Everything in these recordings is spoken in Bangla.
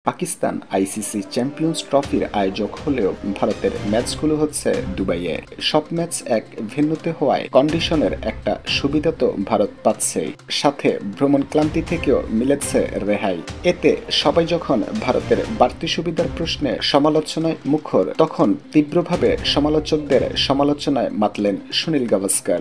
পাকিস্তান আইসিসি চ্যাম্পিয়ন্স ট্রফির আয়োজক হলেও ভারতের ম্যাচগুলো হচ্ছে দুবাইয়ে। সব ম্যাচ এক ভেন্যুতে হওয়ায় কন্ডিশনের একটা সুবিধা তো ভারত পাচ্ছেই, সাথে ভ্রমণ ক্লান্তি থেকেও মিলেছে রেহাই। এতে সবাই যখন ভারতের বাড়তি সুবিধার প্রশ্নে সমালোচনায় মুখর, তখন তীব্রভাবে সমালোচকদের সমালোচনায় মাতলেন সুনীল গাভাস্কার।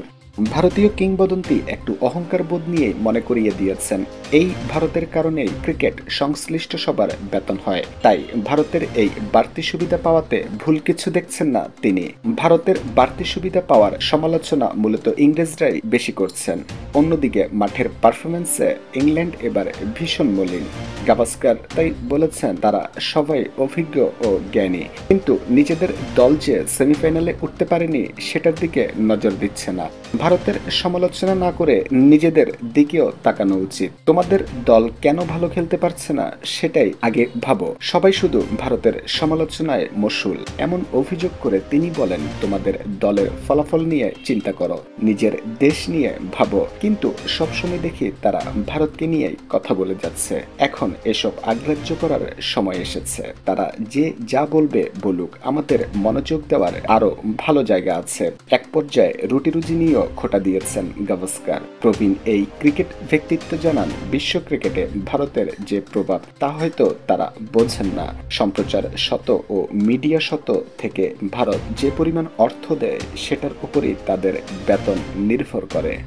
ভারতীয় কিংবদন্তি একটু অহংকার বোধ নিয়ে মনে করিয়ে দিয়েছেন, এই ভারতের কারণেই ক্রিকেট সংশ্লিষ্ট সবার বেতন হয়, তাই ভারতের এই বাড়তি সুবিধা পাওয়াতে ভুল কিছু দেখছেন না তিনি। ভারতের বাড়তি সুবিধা পাওয়ার সমালোচনা মূলত ইংরেজরাই বেশি করছেন। অন্যদিকে মাঠের পারফরমেন্সে ইংল্যান্ড এবার ভীষণ মলিন। গাভাস্কার তাই বলেছেন, তারা সবাই অভিজ্ঞ ও জ্ঞানী, কিন্তু নিজেদের দল যে সেমিফাইনালে উঠতে পারেনি সেটার দিকে নজর দিচ্ছে না। ভারতের সমালোচনা না করে নিজেদের দিকেও তাকানো উচিত। তোমাদের দল কেন ভালো খেলতে পারছে না সেটাই আগে ভাবো। সবাই শুধু ভারতের সমালোচনায় মশগুল। এমন অভিযোগ করে তিনি বলেন, তোমাদের দলের ফলাফল নিয়ে চিন্তা করো, নিজের দেশ নিয়ে ভাবো। কিন্তু সবসময় দেখি তারা ভারতকে নিয়েই কথা বলে যাচ্ছে। এখন এসব আগ্রাহ্য করার সময় এসেছে। তারা যে যা বলবে বলুক, আমাদের মনোযোগ দেওয়ার আরো ভালো জায়গা আছে। এক পর্যায়ে রুটি-রুজি নিয়েও খোঁটা দিয়েছেন গাভাস্কার। প্রবীণ এই ক্রিকেট ব্যক্তিত্ব জানান, বিশ্ব ক্রিকেটে ভারতের যে প্রভাব তা হয়তো তারা বোঝেন না। সম্প্রচার শত ও মিডিয়া শত থেকে ভারত যে পরিমাণ অর্থ দেয় সেটার উপরই তাদের বেতন নির্ভর করে।